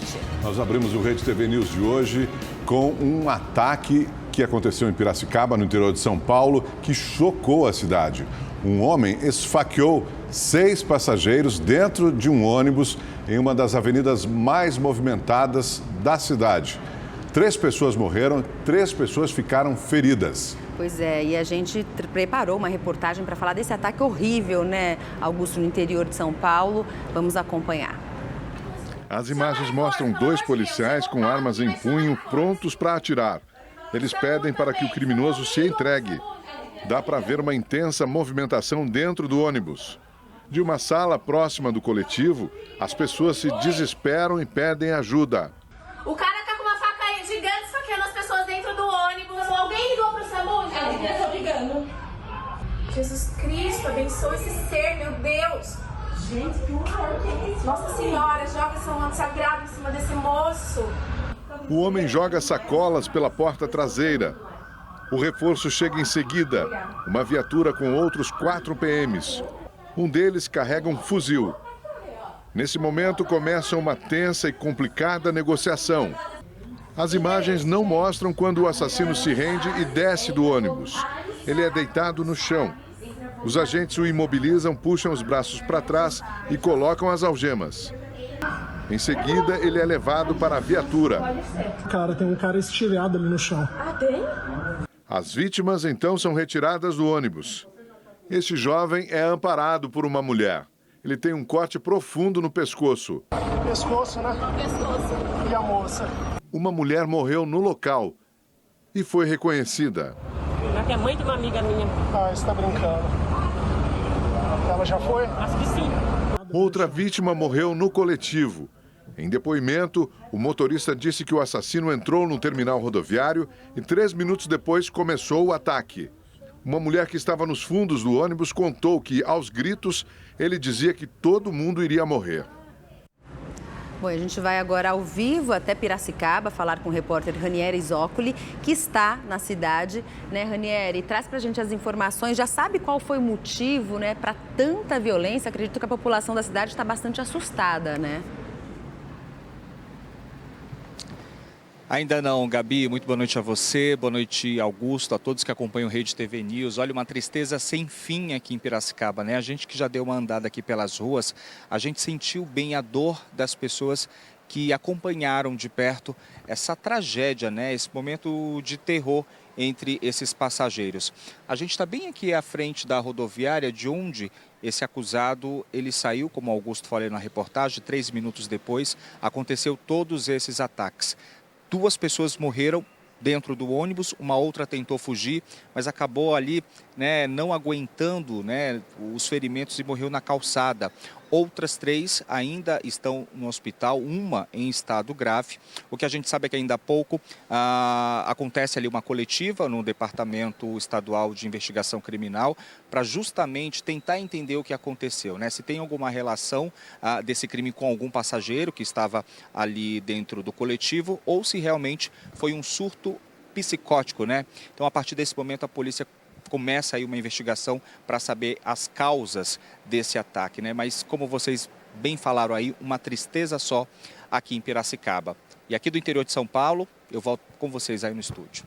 repercutir. Nós abrimos o Rede TV News de hoje com um ataque que aconteceu em Piracicaba, no interior de São Paulo, que chocou a cidade. Um homem esfaqueou 6 passageiros dentro de um ônibus em uma das avenidas mais movimentadas da cidade. 3 pessoas morreram, 3 pessoas ficaram feridas. Pois é, e a gente preparou uma reportagem para falar desse ataque horrível, né, Augusto, no interior de São Paulo. Vamos acompanhar. As imagens mostram 2 policiais com armas em punho prontos para atirar. Eles pedem para que o criminoso se entregue. Dá para ver uma intensa movimentação dentro do ônibus. De uma sala próxima do coletivo, as pessoas se desesperam e pedem ajuda. O cara tá com uma faca gigante esfaqueando as pessoas dentro do ônibus. Alguém ligou pro SAMU, gente? Eu tô ligando. Jesus Cristo, abençoa esse ser, meu Deus. Gente, que horror que é isso? Nossa Senhora, joga esse manto sagrado em cima desse moço. O homem joga sacolas pela porta traseira. O reforço chega em seguida. Uma viatura com outros 4 PMs. Um deles carrega um fuzil. Nesse momento começa uma tensa e complicada negociação. As imagens não mostram quando o assassino se rende e desce do ônibus. Ele é deitado no chão. Os agentes o imobilizam, puxam os braços para trás e colocam as algemas. Em seguida, ele é levado para a viatura. Cara, tem um cara estirado ali no chão. Ah, tem? As vítimas então são retiradas do ônibus. Este jovem é amparado por uma mulher. Ele tem um corte profundo no pescoço. Pescoço, né? Pescoço. E a moça? Uma mulher morreu no local e foi reconhecida. É mãe de uma amiga minha. Ah, você tá brincando. Ela já foi? Acho que sim. Outra vítima morreu no coletivo. Em depoimento, o motorista disse que o assassino entrou no terminal rodoviário e 3 minutos depois começou o ataque. Uma mulher que estava nos fundos do ônibus contou que, aos gritos, ele dizia que todo mundo iria morrer. Bom, a gente vai agora ao vivo até Piracicaba falar com o repórter Ranieri Zoccoli, que está na cidade, né, Ranieri? Traz pra gente as informações, já sabe qual foi o motivo, né, para tanta violência? Acredito que a população da cidade está bastante assustada, né? Ainda não, Gabi. Muito boa noite a você, boa noite, Augusto, a todos que acompanham o Rede TV News. Olha, uma tristeza sem fim aqui em Piracicaba, né? A gente que já deu uma andada aqui pelas ruas, a gente sentiu bem a dor das pessoas que acompanharam de perto essa tragédia, né? Esse momento de terror entre esses passageiros. A gente está bem aqui à frente da rodoviária, de onde esse acusado, ele saiu, como Augusto falou na reportagem, 3 minutos depois, aconteceu todos esses ataques. 2 pessoas morreram dentro do ônibus, uma outra tentou fugir, mas acabou ali, né, não aguentando, né, os ferimentos e morreu na calçada. Outras 3 ainda estão no hospital, uma em estado grave. O que a gente sabe é que ainda há pouco acontece ali uma coletiva no Departamento Estadual de Investigação Criminal para justamente tentar entender o que aconteceu, né? Se tem alguma relação desse crime com algum passageiro que estava ali dentro do coletivo ou se realmente foi um surto psicótico, né? Então, a partir desse momento, a polícia começa aí uma investigação para saber as causas desse ataque, né? Mas como vocês bem falaram aí, uma tristeza só aqui em Piracicaba. E aqui do interior de São Paulo, eu volto com vocês aí no estúdio.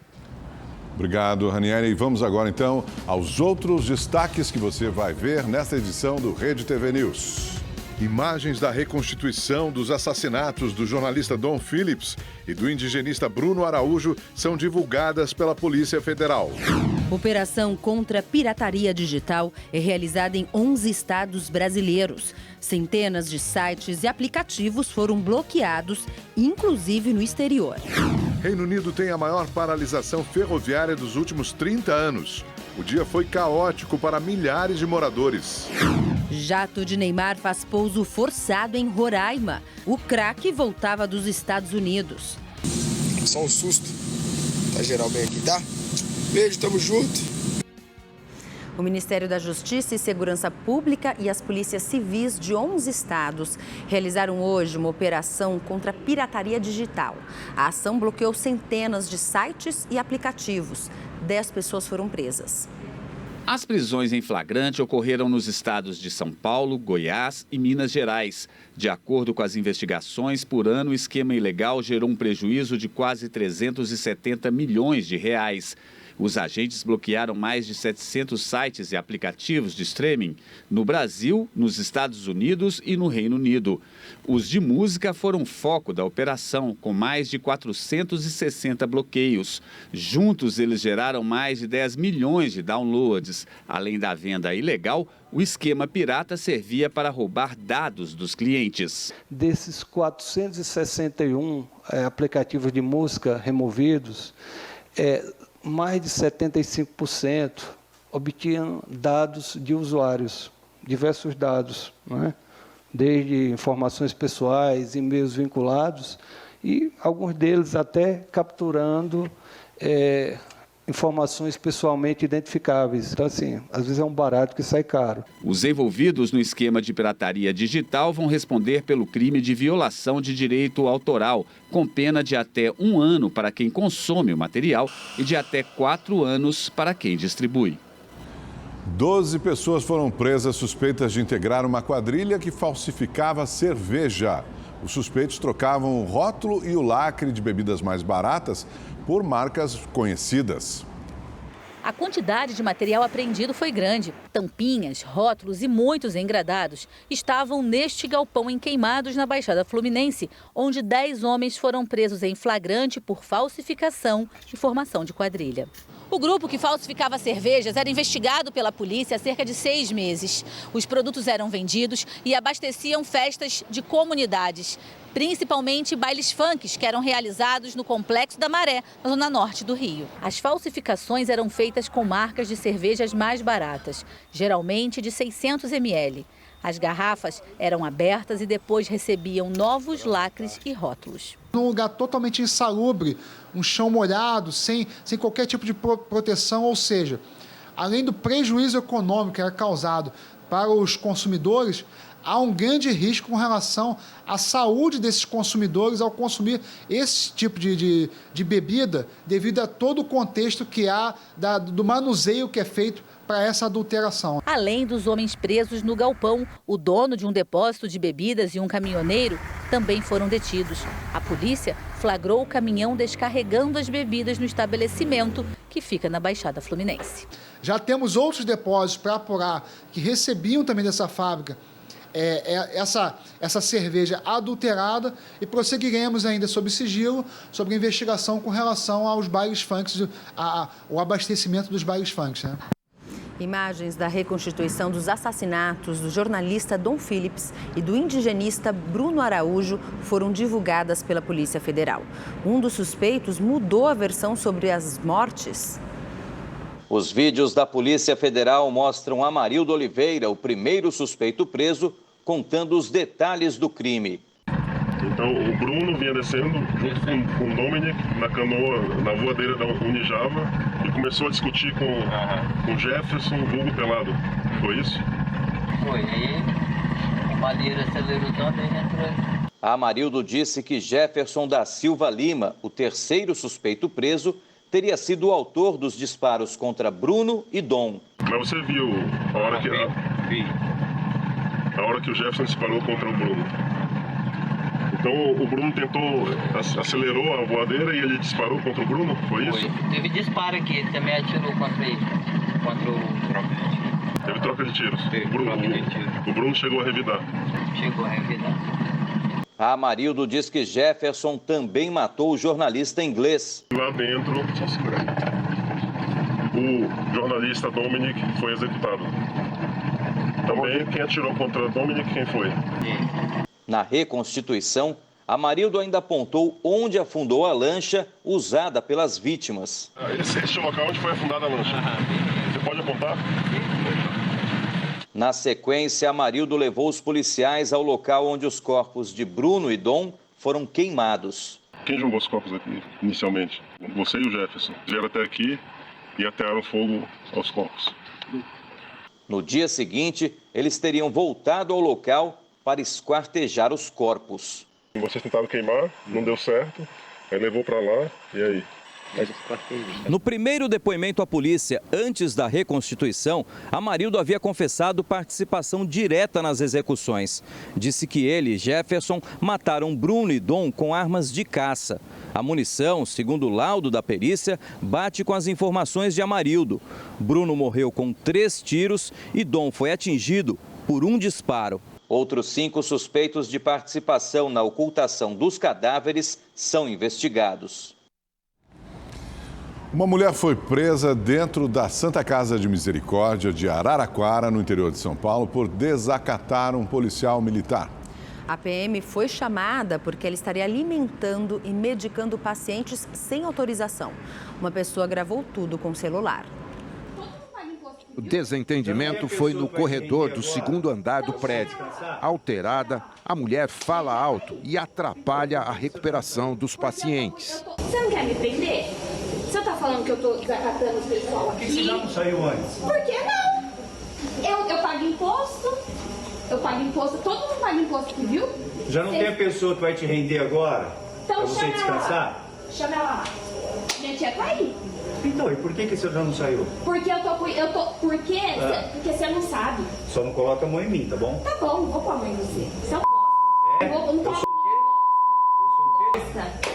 Obrigado, Ranieri. E vamos agora, então, aos outros destaques que você vai ver nesta edição do Rede TV News. Imagens da reconstituição dos assassinatos do jornalista Dom Phillips e do indigenista Bruno Araújo são divulgadas pela Polícia Federal. Operação contra a pirataria digital é realizada em 11 estados brasileiros. Centenas de sites e aplicativos foram bloqueados, inclusive no exterior. Reino Unido tem a maior paralisação ferroviária dos últimos 30 anos. O dia foi caótico para milhares de moradores. Jato de Neymar faz pouso forçado em Roraima. O craque voltava dos Estados Unidos. Só um susto. Tá geral bem aqui, tá? Beijo, tamo junto. O Ministério da Justiça e Segurança Pública e as polícias civis de 11 estados realizaram hoje uma operação contra a pirataria digital. A ação bloqueou centenas de sites e aplicativos. 10 pessoas foram presas. As prisões em flagrante ocorreram nos estados de São Paulo, Goiás e Minas Gerais. De acordo com as investigações, por ano o esquema ilegal gerou um prejuízo de quase 370 milhões de reais. Os agentes bloquearam mais de 700 sites e aplicativos de streaming no Brasil, nos Estados Unidos e no Reino Unido. Os de música foram foco da operação, com mais de 460 bloqueios. Juntos, eles geraram mais de 10 milhões de downloads. Além da venda ilegal, o esquema pirata servia para roubar dados dos clientes. Desses 461 aplicativos de música removidos, mais de 75% obtinham dados de usuários, diversos dados, não é? Desde informações pessoais, e-mails vinculados e alguns deles até capturando informações pessoalmente identificáveis. Então, assim, às vezes é um barato que sai caro. Os envolvidos no esquema de pirataria digital vão responder pelo crime de violação de direito autoral, com pena de até 1 ano para quem consome o material e de até 4 anos para quem distribui. 12 pessoas foram presas suspeitas de integrar uma quadrilha que falsificava cerveja. Os suspeitos trocavam o rótulo e o lacre de bebidas mais baratas por marcas conhecidas. A quantidade de material apreendido foi grande. Tampinhas, rótulos e muitos engradados estavam neste galpão em Queimados, na Baixada Fluminense, onde 10 homens foram presos em flagrante por falsificação e formação de quadrilha. O grupo que falsificava cervejas era investigado pela polícia há cerca de 6 meses. Os produtos eram vendidos e abasteciam festas de comunidades, principalmente bailes funks que eram realizados no Complexo da Maré, na zona norte do Rio. As falsificações eram feitas com marcas de cervejas mais baratas, geralmente de 600 ml. As garrafas eram abertas e depois recebiam novos lacres e rótulos. Num lugar totalmente insalubre, um chão molhado, sem qualquer tipo de proteção, ou seja, além do prejuízo econômico que era causado para os consumidores, há um grande risco com relação à saúde desses consumidores ao consumir esse tipo de bebida, devido a todo o contexto que há do manuseio que é feito para essa adulteração. Além dos homens presos no galpão, o dono de um depósito de bebidas e um caminhoneiro também foram detidos. A polícia flagrou o caminhão descarregando as bebidas no estabelecimento que fica na Baixada Fluminense. Já temos outros depósitos para apurar que recebiam também dessa fábrica essa cerveja adulterada e prosseguiremos ainda sob sigilo, sobre a investigação com relação aos bailes funks, o abastecimento dos bailes funks, né? Imagens da reconstituição dos assassinatos do jornalista Dom Phillips e do indigenista Bruno Araújo foram divulgadas pela Polícia Federal. Um dos suspeitos mudou a versão sobre as mortes. Os vídeos da Polícia Federal mostram Amarildo Oliveira, o primeiro suspeito preso, contando os detalhes do crime. Então, o Bruno vinha descendo junto com o Dominic na canoa, na voadeira da Unijava, e começou a discutir com Jefferson, vulgo pelado. Foi isso? Foi. Aí o Madeira acelerou tanto e entrou. Amarildo disse que Jefferson da Silva Lima, o terceiro suspeito preso, teria sido o autor dos disparos contra Bruno e Dom. Mas você viu a hora que o Jefferson disparou contra o Bruno? Então o Bruno acelerou a voadeira e ele disparou contra o Bruno? Foi isso? Foi. Teve disparo aqui, ele também atirou contra ele, contra o troca de tiros. Teve troca de tiros? O Bruno chegou a revidar? Chegou a revidar. Amarildo diz que Jefferson também matou o jornalista inglês. Lá dentro, o jornalista Dominic foi executado. Também quem atirou contra Dominic, quem foi? Na reconstituição, Amarildo ainda apontou onde afundou a lancha usada pelas vítimas. Esse é o local onde foi afundada a lancha. Você pode apontar? Na sequência, Amarildo levou os policiais ao local onde os corpos de Bruno e Dom foram queimados. Quem jogou os corpos aqui inicialmente? Você e o Jefferson. Vieram até aqui e atearam fogo aos corpos. No dia seguinte, eles teriam voltado ao local para esquartejar os corpos. Vocês tentaram queimar, não deu certo, aí levou para lá, e aí? No primeiro depoimento à polícia, antes da reconstituição, Amarildo havia confessado participação direta nas execuções. Disse que ele e Jefferson mataram Bruno e Dom com armas de caça. A munição, segundo o laudo da perícia, bate com as informações de Amarildo. Bruno morreu com 3 tiros e Dom foi atingido por um disparo. Outros 5 suspeitos de participação na ocultação dos cadáveres são investigados. Uma mulher foi presa dentro da Santa Casa de Misericórdia de Araraquara, no interior de São Paulo, por desacatar um policial militar. A PM foi chamada porque ela estaria alimentando e medicando pacientes sem autorização. Uma pessoa gravou tudo com o celular. O desentendimento foi no corredor do 2º andar do prédio. Alterada, a mulher fala alto e atrapalha a recuperação dos pacientes. Você não quer me prender? Você tá falando que eu tô desacatando o pessoal aqui? Por que você já não saiu antes? Por que não? Eu pago imposto. Eu pago imposto. Todo mundo paga imposto aqui, viu? Já não tem a pessoa que vai te render agora? Então pra você descansar? Chama ela lá. Minha tia tá aí. Então, e por que você já não saiu? Porque por quê? Porque você não sabe. Só não coloca a mão em mim, tá bom? Tá bom, não vou pôr a mão em você. Você é um bosta. É? Eu não Eu sou o quê? Eu sou o quê?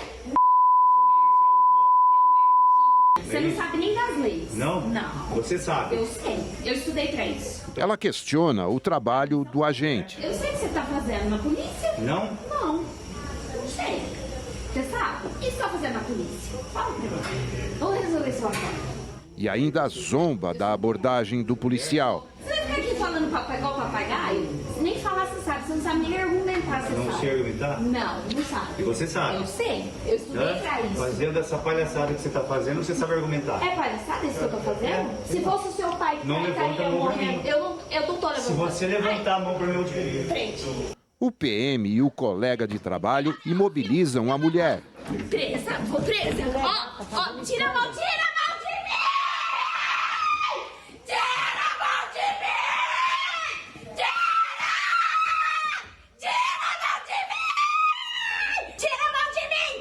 Você não sabe nem das leis. Não? Não. Você sabe? Eu sei. Eu estudei pra isso. Ela questiona o trabalho do agente. Eu sei o que você tá fazendo na polícia. Não? Não. Não sei. Você sabe? O que você tá fazendo na polícia? Fala pra mim. Vamos resolver sua cara. E ainda zomba da abordagem do policial. Você vai ficar aqui falando igual papagaio? Se nem falar, você sabe. Você não sabe nem argumentar, você Não sabe. sei argumentar? Não sabe. E você sabe? Eu sei. Eu estudei pra isso. Fazendo essa palhaçada que você tá fazendo, você sabe argumentar. É palhaçada isso que eu tô fazendo? Se fosse o seu pai que Não levanta a mão pra mim. Eu não tô levantando. Se você levantar a mão pra mim, eu te ligo. Frente. O PM e o colega de trabalho imobilizam a mulher. Presa, vou presa. Ó, tira a mão de mim! Tira a mão de mim! Tira a mão de mim! Tira a mão de mim!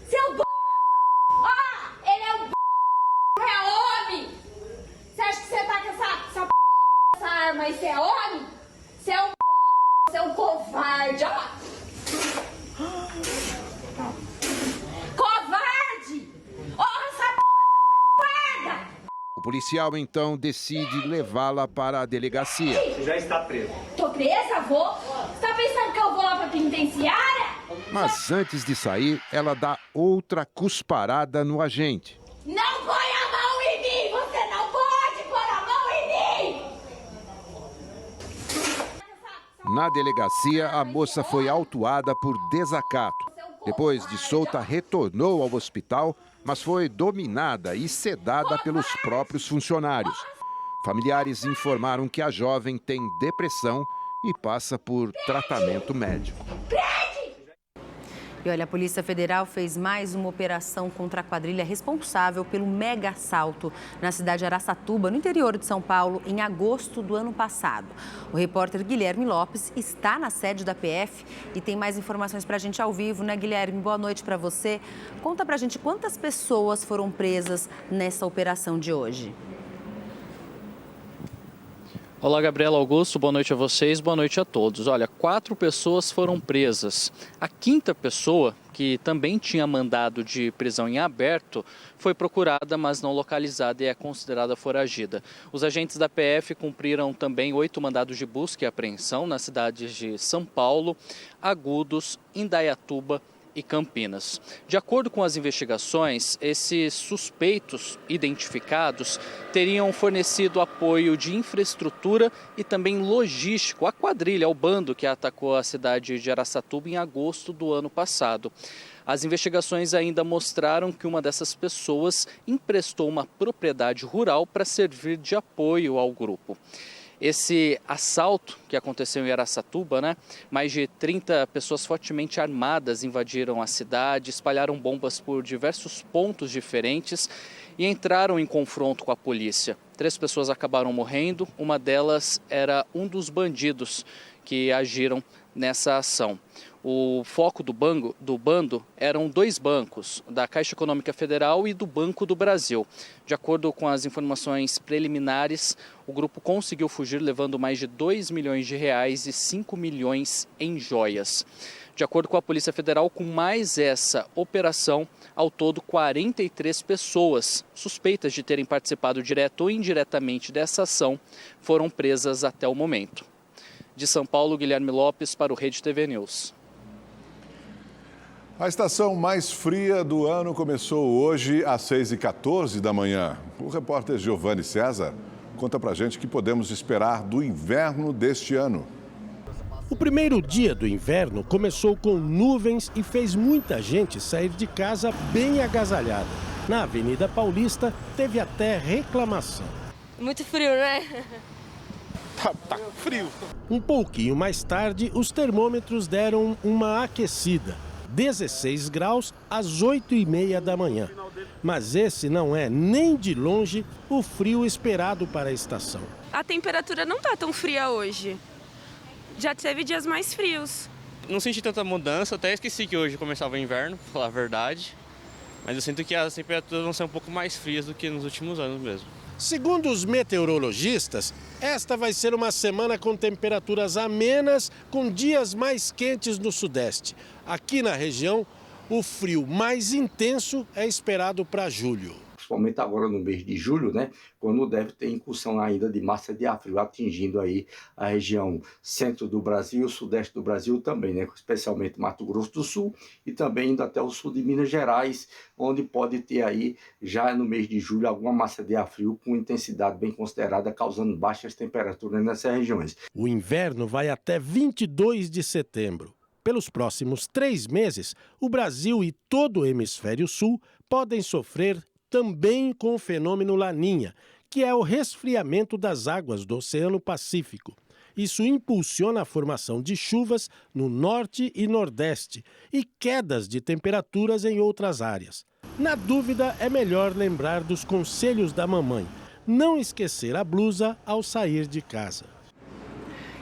Seu b***! Ó, ele é um b***! É homem! Você acha que você tá com essa arma aí, você é homem? Você é um b***! Você é um covarde! Ó! Covarde! Essa guarda! O policial então decide levá-la para a delegacia. Você já está preso. Tô presa, vou? Você tá pensando que eu vou lá pra penitenciária? Mas antes de sair, ela dá outra cusparada no agente. Não põe a mão em mim! Você não pode pôr a mão em mim! Na delegacia, a moça foi autuada por desacato. Depois de solta, retornou ao hospital, mas foi dominada e sedada pelos próprios funcionários. Familiares informaram que a jovem tem depressão e passa por tratamento médico. E olha, a Polícia Federal fez mais uma operação contra a quadrilha responsável pelo mega assalto na cidade de Araçatuba, no interior de São Paulo, em agosto do ano passado. O repórter Guilherme Lopes está na sede da PF e tem mais informações para a gente ao vivo, né, Guilherme? Boa noite para você. Conta para a gente quantas pessoas foram presas nessa operação de hoje. Olá, Gabriela Augusto, boa noite a vocês, boa noite a todos. Olha, 4 pessoas foram presas. A 5ª pessoa, que também tinha mandado de prisão em aberto, foi procurada, mas não localizada e é considerada foragida. Os agentes da PF cumpriram também 8 mandados de busca e apreensão nas cidades de São Paulo, Agudos, Indaiatuba e Campinas. De acordo com as investigações, esses suspeitos identificados teriam fornecido apoio de infraestrutura e também logístico à quadrilha, ao bando que atacou a cidade de Araçatuba em agosto do ano passado. As investigações ainda mostraram que uma dessas pessoas emprestou uma propriedade rural para servir de apoio ao grupo. Esse assalto que aconteceu em Araçatuba, mais de 30 pessoas fortemente armadas invadiram a cidade, espalharam bombas por diversos pontos diferentes e entraram em confronto com a polícia. 3 pessoas acabaram morrendo, uma delas era um dos bandidos que agiram nessa ação. O foco do bando eram 2 bancos, da Caixa Econômica Federal e do Banco do Brasil. De acordo com as informações preliminares, o grupo conseguiu fugir levando mais de 2 milhões de reais e 5 milhões em joias. De acordo com a Polícia Federal, com mais essa operação, ao todo 43 pessoas suspeitas de terem participado direto ou indiretamente dessa ação foram presas até o momento. De São Paulo, Guilherme Lopes para o Rede TV News. A estação mais fria do ano começou hoje às 6h14 da manhã. O repórter Giovanni César conta pra gente o que podemos esperar do inverno deste ano. O primeiro dia do inverno começou com nuvens e fez muita gente sair de casa bem agasalhada. Na Avenida Paulista, teve até reclamação. Muito frio, né? Tá frio. Um pouquinho mais tarde, os termômetros deram uma aquecida. 16 graus às 8h30 da manhã. Mas esse não é nem de longe o frio esperado para a estação. A temperatura não tá tão fria hoje. Já teve dias mais frios. Não senti tanta mudança, até esqueci que hoje começava o inverno, pra falar a verdade. Mas eu sinto que as temperaturas vão ser um pouco mais frias do que nos últimos anos mesmo. Segundo os meteorologistas, esta vai ser uma semana com temperaturas amenas, com dias mais quentes no sudeste. Aqui na região, o frio mais intenso é esperado para julho. Principalmente agora no mês de julho, né, quando deve ter incursão ainda de massa de ar frio, atingindo aí a região centro do Brasil, sudeste do Brasil também, né, especialmente Mato Grosso do Sul e também indo até o sul de Minas Gerais, onde pode ter aí, já no mês de julho, alguma massa de ar frio com intensidade bem considerada, causando baixas temperaturas nessas regiões. O inverno vai até 22 de setembro. Pelos próximos 3 meses, o Brasil e todo o hemisfério sul podem sofrer também com o fenômeno Laninha, que é o resfriamento das águas do Oceano Pacífico. Isso impulsiona a formação de chuvas no norte e nordeste e quedas de temperaturas em outras áreas. Na dúvida, é melhor lembrar dos conselhos da mamãe. Não esquecer a blusa ao sair de casa.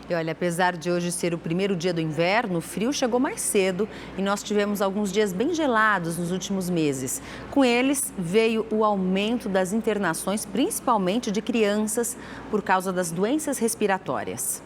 E olha, apesar de hoje ser o primeiro dia do inverno, o frio chegou mais cedo e nós tivemos alguns dias bem gelados nos últimos meses. Com eles, veio o aumento das internações, principalmente de crianças, por causa das doenças respiratórias.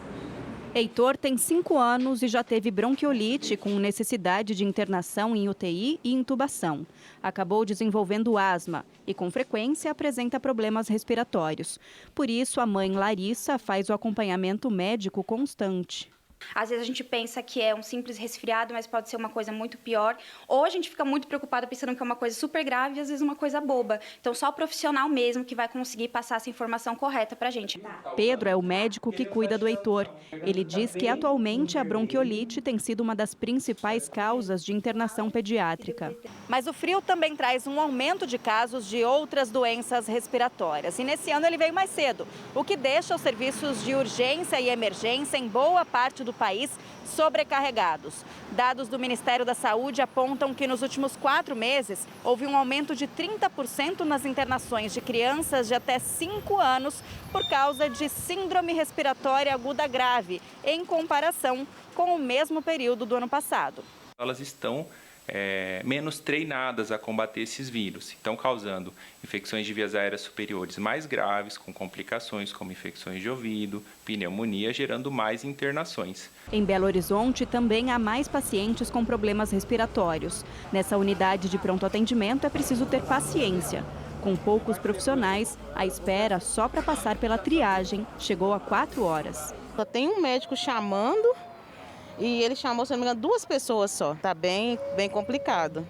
Heitor tem 5 anos e já teve bronquiolite com necessidade de internação em UTI e intubação. Acabou desenvolvendo asma e, com frequência, apresenta problemas respiratórios. Por isso, a mãe Larissa faz o acompanhamento médico constante. Às vezes a gente pensa que é um simples resfriado, mas pode ser uma coisa muito pior. Ou a gente fica muito preocupado pensando que é uma coisa super grave e às vezes uma coisa boba. Então só o profissional mesmo que vai conseguir passar essa informação correta pra gente. Pedro é o médico que cuida do Heitor. Ele diz que atualmente a bronquiolite tem sido uma das principais causas de internação pediátrica. Mas o frio também traz um aumento de casos de outras doenças respiratórias. E nesse ano ele veio mais cedo, o que deixa os serviços de urgência e emergência em boa parte do país sobrecarregados. Dados do Ministério da Saúde apontam que nos últimos 4 meses houve um aumento de 30% nas internações de crianças de até 5 anos por causa de síndrome respiratória aguda grave, em comparação com o mesmo período do ano passado. Elas estão menos treinadas a combater esses vírus, então causando infecções de vias aéreas superiores mais graves, com complicações como infecções de ouvido, pneumonia, gerando mais internações. Em Belo Horizonte também há mais pacientes com problemas respiratórios. Nessa unidade de pronto atendimento é preciso ter paciência. Com poucos profissionais, a espera só para passar pela triagem chegou a 4 horas. Só tem um médico chamando. E ele chamou, se não me engano, 2 pessoas só. Tá bem complicado.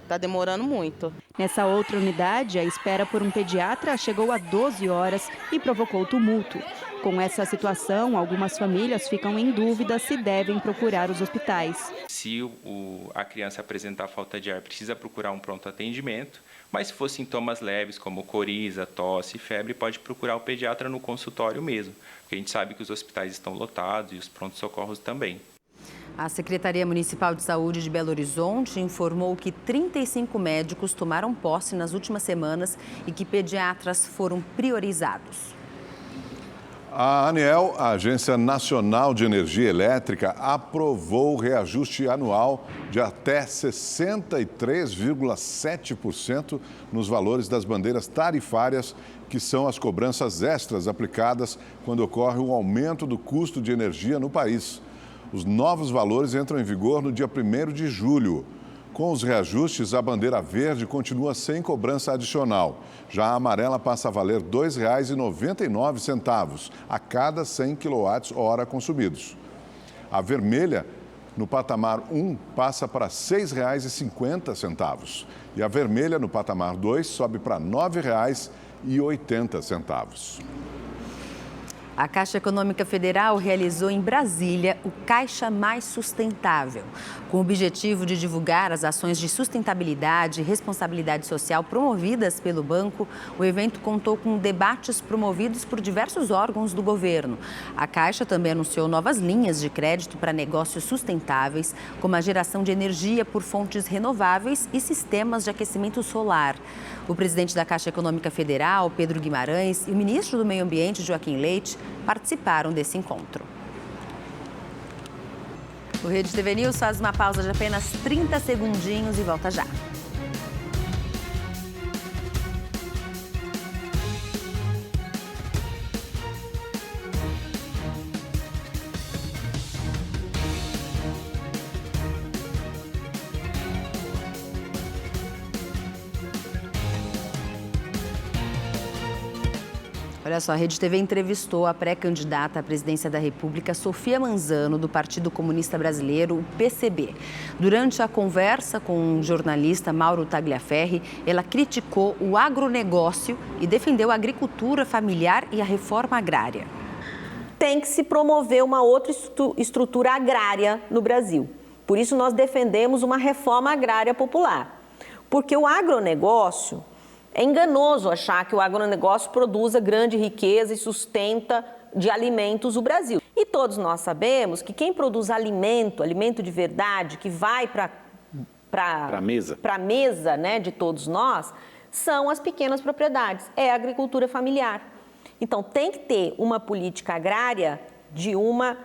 Tá demorando muito. Nessa outra unidade, a espera por um pediatra chegou a 12 horas e provocou tumulto. Com essa situação, algumas famílias ficam em dúvida se devem procurar os hospitais. Se a criança apresentar falta de ar, precisa procurar um pronto atendimento. Mas se for sintomas leves, como coriza, tosse, febre, pode procurar o pediatra no consultório mesmo. Porque a gente sabe que os hospitais estão lotados e os prontos-socorros também. A Secretaria Municipal de Saúde de Belo Horizonte informou que 35 médicos tomaram posse nas últimas semanas e que pediatras foram priorizados. A ANEEL, a Agência Nacional de Energia Elétrica, aprovou o reajuste anual de até 63,7% nos valores das bandeiras tarifárias, que são as cobranças extras aplicadas quando ocorre um aumento do custo de energia no país. Os novos valores entram em vigor no dia 1º de julho. Com os reajustes, a bandeira verde continua sem cobrança adicional. Já a amarela passa a valer R$ 2,99 a cada 100 kWh consumidos. A vermelha, no patamar 1, passa para R$ 6,50. E a vermelha, no patamar 2, sobe para R$ 9,80. A Caixa Econômica Federal realizou em Brasília o Caixa Mais Sustentável. Com o objetivo de divulgar as ações de sustentabilidade e responsabilidade social promovidas pelo banco, o evento contou com debates promovidos por diversos órgãos do governo. A Caixa também anunciou novas linhas de crédito para negócios sustentáveis, como a geração de energia por fontes renováveis e sistemas de aquecimento solar. O presidente da Caixa Econômica Federal, Pedro Guimarães, e o ministro do Meio Ambiente, Joaquim Leite, participaram desse encontro. O Rede TV News faz uma pausa de apenas 30 segundinhos e volta já. Olha só, a Rede TV entrevistou a pré-candidata à presidência da República, Sofia Manzano, do Partido Comunista Brasileiro, o PCB. Durante a conversa com o jornalista Mauro Tagliaferri, ela criticou o agronegócio e defendeu a agricultura familiar e a reforma agrária. Tem que se promover uma outra estrutura agrária no Brasil. Por isso nós defendemos uma reforma agrária popular. Porque o agronegócio... É enganoso achar que o agronegócio produza grande riqueza e sustenta de alimentos o Brasil. E todos nós sabemos que quem produz alimento de verdade, que vai para a mesa, né, de todos nós, são as pequenas propriedades, é a agricultura familiar. Então tem que ter uma política agrária de uma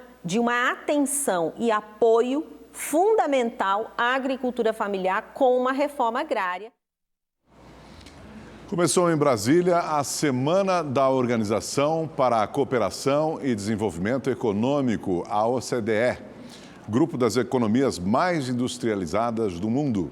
atenção e apoio fundamental à agricultura familiar com uma reforma agrária. Começou em Brasília a Semana da Organização para a Cooperação e Desenvolvimento Econômico, a OCDE, grupo das economias mais industrializadas do mundo.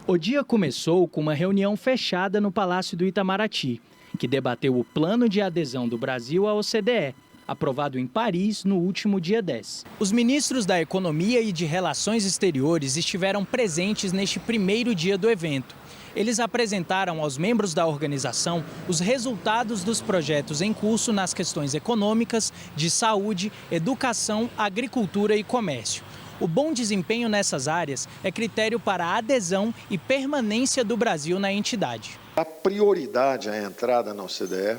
O dia começou com uma reunião fechada no Palácio do Itamaraty, que debateu o plano de adesão do Brasil à OCDE, aprovado em Paris no último dia 10. Os ministros da Economia e de Relações Exteriores estiveram presentes neste primeiro dia do evento. Eles apresentaram aos membros da organização os resultados dos projetos em curso nas questões econômicas, de saúde, educação, agricultura e comércio. O bom desempenho nessas áreas é critério para a adesão e permanência do Brasil na entidade. A prioridade à entrada na OCDE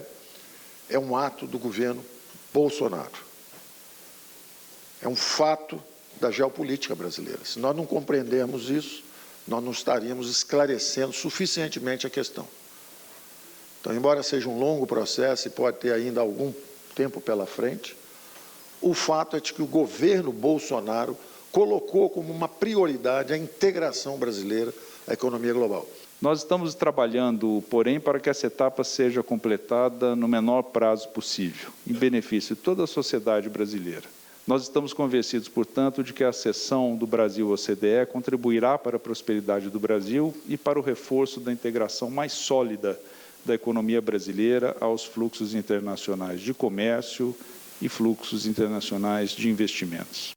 é um ato do governo Bolsonaro. É um fato da geopolítica brasileira. Se nós não compreendermos isso, nós não estaríamos esclarecendo suficientemente a questão. Então, embora seja um longo processo e pode ter ainda algum tempo pela frente, o fato é de que o governo Bolsonaro colocou como uma prioridade a integração brasileira à economia global. Nós estamos trabalhando, porém, para que essa etapa seja completada no menor prazo possível, em benefício de toda a sociedade brasileira. Nós estamos convencidos, portanto, de que a accessão do Brasil à OCDE contribuirá para a prosperidade do Brasil e para o reforço da integração mais sólida da economia brasileira aos fluxos internacionais de comércio e fluxos internacionais de investimentos.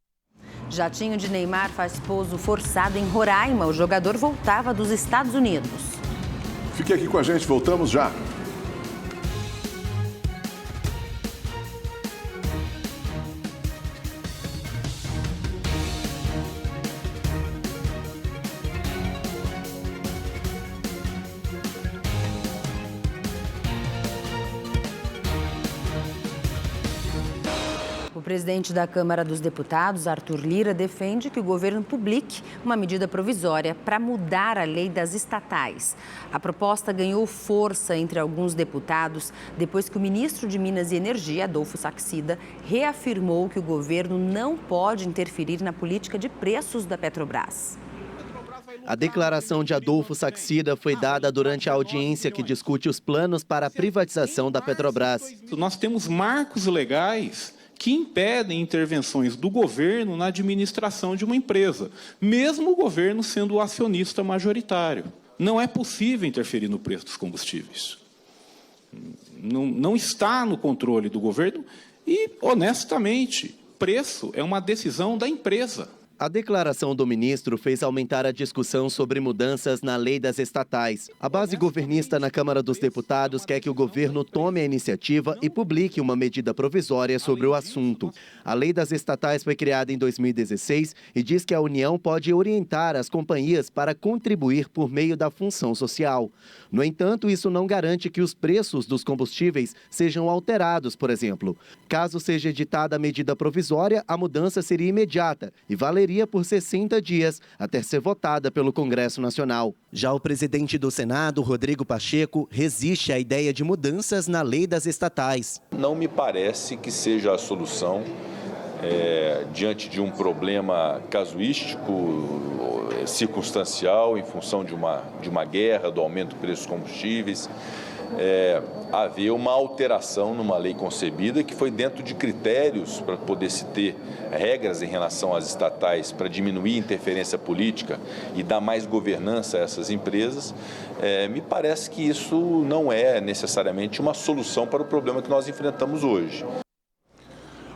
Jatinho de Neymar faz pouso forçado em Roraima. O jogador voltava dos Estados Unidos. Fique aqui com a gente, voltamos já. O O presidente da Câmara dos Deputados, Arthur Lira, defende que o governo publique uma medida provisória para mudar a lei das estatais. A proposta ganhou força entre alguns deputados depois que o ministro de Minas e Energia, Adolfo Saxida, reafirmou que o governo não pode interferir na política de preços da Petrobras. A declaração de Adolfo Saxida foi dada durante a audiência que discute os planos para a privatização da Petrobras. Nós temos marcos legais que impedem intervenções do governo na administração de uma empresa, mesmo o governo sendo o acionista majoritário. Não é possível interferir no preço dos combustíveis. Não está no controle do governo e, honestamente, preço é uma decisão da empresa. A declaração do ministro fez aumentar a discussão sobre mudanças na lei das estatais. A base governista na Câmara dos Deputados quer que o governo tome a iniciativa e publique uma medida provisória sobre o assunto. A lei das estatais foi criada em 2016 e diz que a União pode orientar as companhias para contribuir por meio da função social. No entanto, isso não garante que os preços dos combustíveis sejam alterados, por exemplo. Caso seja editada a medida provisória, a mudança seria imediata e valeria por 60 dias até ser votada pelo Congresso Nacional. Já o presidente do Senado, Rodrigo Pacheco, resiste à ideia de mudanças na lei das estatais. Não me parece que seja a solução diante de um problema casuístico, circunstancial, em função de uma guerra, do aumento do preço dos combustíveis. Haver uma alteração numa lei concebida que foi dentro de critérios para poder se ter regras em relação às estatais para diminuir a interferência política e dar mais governança a essas empresas. Me parece que isso não é necessariamente uma solução para o problema que nós enfrentamos hoje.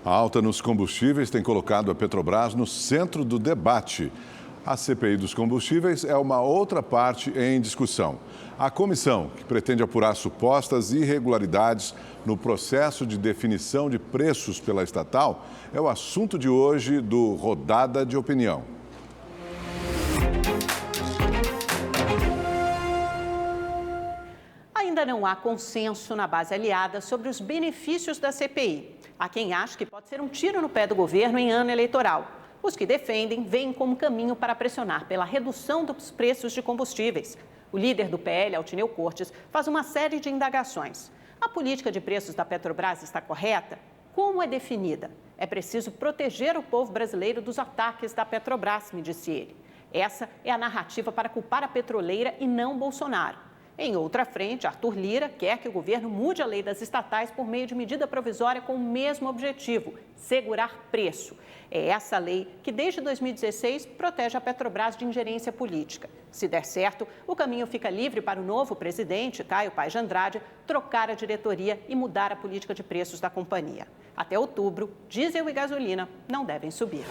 A alta nos combustíveis tem colocado a Petrobras no centro do debate. A CPI dos combustíveis é uma outra parte em discussão. A comissão, que pretende apurar supostas irregularidades no processo de definição de preços pela estatal, é o assunto de hoje do Rodada de Opinião. Ainda não há consenso na base aliada sobre os benefícios da CPI. Há quem acha que pode ser um tiro no pé do governo em ano eleitoral. Os que defendem veem como caminho para pressionar pela redução dos preços de combustíveis. O líder do PL, Altineu Cortes, faz uma série de indagações. A política de preços da Petrobras está correta? Como é definida? É preciso proteger o povo brasileiro dos ataques da Petrobras, me disse ele. Essa é a narrativa para culpar a petroleira e não Bolsonaro. Em outra frente, Arthur Lira quer que o governo mude a lei das estatais por meio de medida provisória com o mesmo objetivo, segurar preço. É essa lei que, desde 2016, protege a Petrobras de ingerência política. Se der certo, o caminho fica livre para o novo presidente, Caio Paes de Andrade, trocar a diretoria e mudar a política de preços da companhia. Até outubro, diesel e gasolina não devem subir.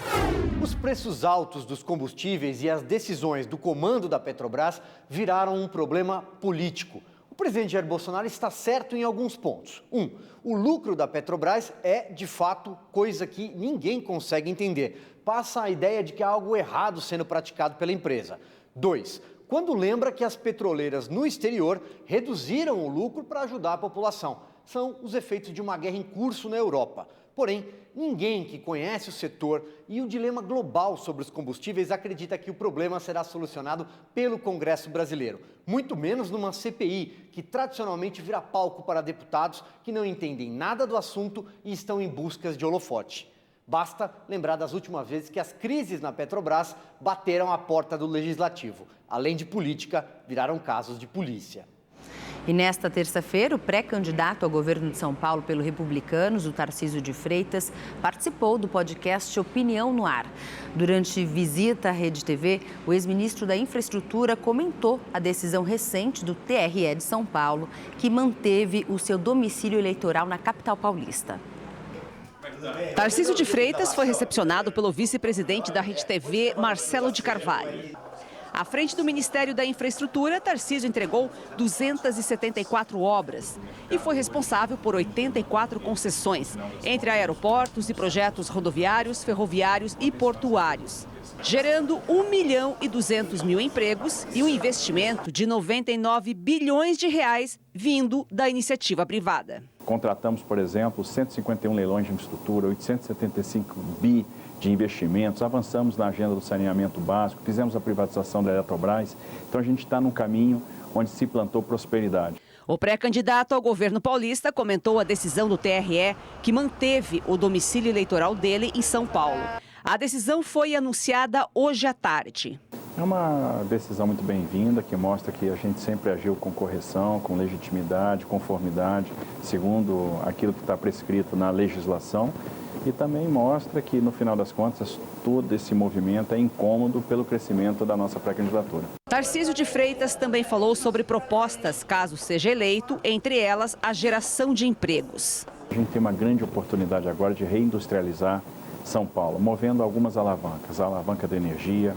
Os preços altos dos combustíveis e as decisões do comando da Petrobras viraram um problema político. O presidente Jair Bolsonaro está certo em alguns pontos. O lucro da Petrobras é, de fato, coisa que ninguém consegue entender. Passa a ideia de que há algo errado sendo praticado pela empresa. 2, quando lembra que as petroleiras no exterior reduziram o lucro para ajudar a população. São os efeitos de uma guerra em curso na Europa. Porém, ninguém que conhece o setor e o dilema global sobre os combustíveis acredita que o problema será solucionado pelo Congresso brasileiro. Muito menos numa CPI, que tradicionalmente vira palco para deputados que não entendem nada do assunto e estão em busca de holofote. Basta lembrar das últimas vezes que as crises na Petrobras bateram à porta do Legislativo. Além de política, viraram casos de polícia. E nesta terça-feira, o pré-candidato ao governo de São Paulo pelo Republicanos, o Tarcísio de Freitas, participou do podcast Opinião no Ar. Durante visita à Rede TV, o ex-ministro da Infraestrutura comentou a decisão recente do TRE de São Paulo, que manteve o seu domicílio eleitoral na capital paulista. Tarcísio de Freitas foi recepcionado pelo vice-presidente da Rede TV, Marcelo de Carvalho. À frente do Ministério da Infraestrutura, Tarcísio entregou 274 obras e foi responsável por 84 concessões, entre aeroportos e projetos rodoviários, ferroviários e portuários, gerando 1.200.000 empregos e um investimento de 99 bilhões de reais vindo da iniciativa privada. Contratamos, por exemplo, 151 leilões de infraestrutura, 875 bi de investimentos, avançamos na agenda do saneamento básico, fizemos a privatização da Eletrobras. Então a gente está num caminho onde se plantou prosperidade. O pré-candidato ao governo paulista comentou a decisão do TRE que manteve o domicílio eleitoral dele em São Paulo. A decisão foi anunciada hoje à tarde. É uma decisão muito bem-vinda, que mostra que a gente sempre agiu com correção, com legitimidade, conformidade, segundo aquilo que está prescrito na legislação. E também mostra que, no final das contas, todo esse movimento é incômodo pelo crescimento da nossa pré-candidatura. Tarcísio de Freitas também falou sobre propostas, caso seja eleito, entre elas a geração de empregos. A gente tem uma grande oportunidade agora de reindustrializar São Paulo, movendo algumas alavancas, a alavanca da energia,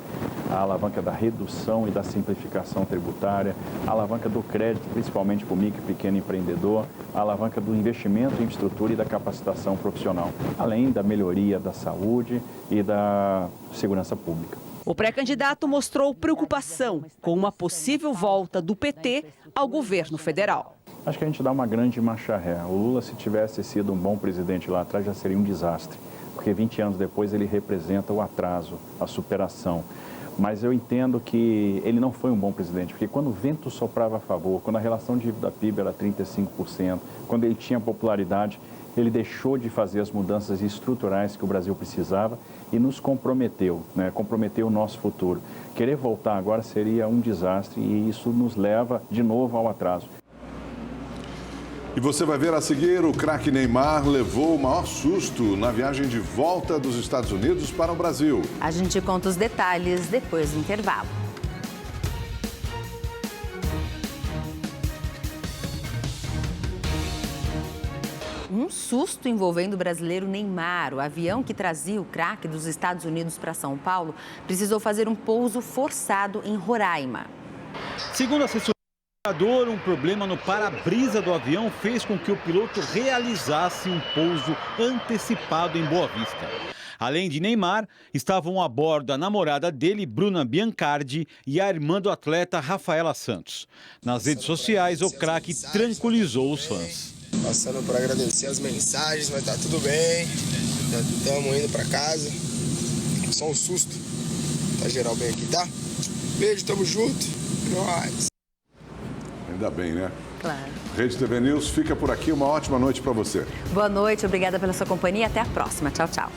a alavanca da redução e da simplificação tributária, a alavanca do crédito, principalmente para o micro e pequeno empreendedor, a alavanca do investimento em infraestrutura e da capacitação profissional, além da melhoria da saúde e da segurança pública. O pré-candidato mostrou preocupação com uma possível volta do PT ao governo federal. Acho que a gente dá uma grande marcha ré. O Lula, se tivesse sido um bom presidente lá atrás, já seria um desastre, porque 20 anos depois ele representa o atraso, a superação. Mas eu entendo que ele não foi um bom presidente, porque quando o vento soprava a favor, quando a relação dívida-PIB era 35%, quando ele tinha popularidade, ele deixou de fazer as mudanças estruturais que o Brasil precisava e nos comprometeu, comprometeu o nosso futuro. Querer voltar agora seria um desastre e isso nos leva de novo ao atraso. E você vai ver a seguir, o craque Neymar levou o maior susto na viagem de volta dos Estados Unidos para o Brasil. A gente conta os detalhes depois do intervalo. Um susto envolvendo o brasileiro Neymar. O avião que trazia o craque dos Estados Unidos para São Paulo precisou fazer um pouso forçado em Roraima. Segundo a assessoria do aviador, um problema no para-brisa do avião fez com que o piloto realizasse um pouso antecipado em Boa Vista. Além de Neymar, estavam a bordo a namorada dele, Bruna Biancardi, e a irmã do atleta, Rafaela Santos. Nas redes sociais, o craque tranquilizou os fãs. Passando para agradecer as mensagens, mas tá tudo bem. Já estamos indo para casa. Só um susto. Tá geral bem aqui, tá? Beijo, tamo junto. Nós. Ainda bem, né? Claro. Rede TV News fica por aqui. Uma ótima noite para você. Boa noite, obrigada pela sua companhia. Até a próxima. Tchau, tchau.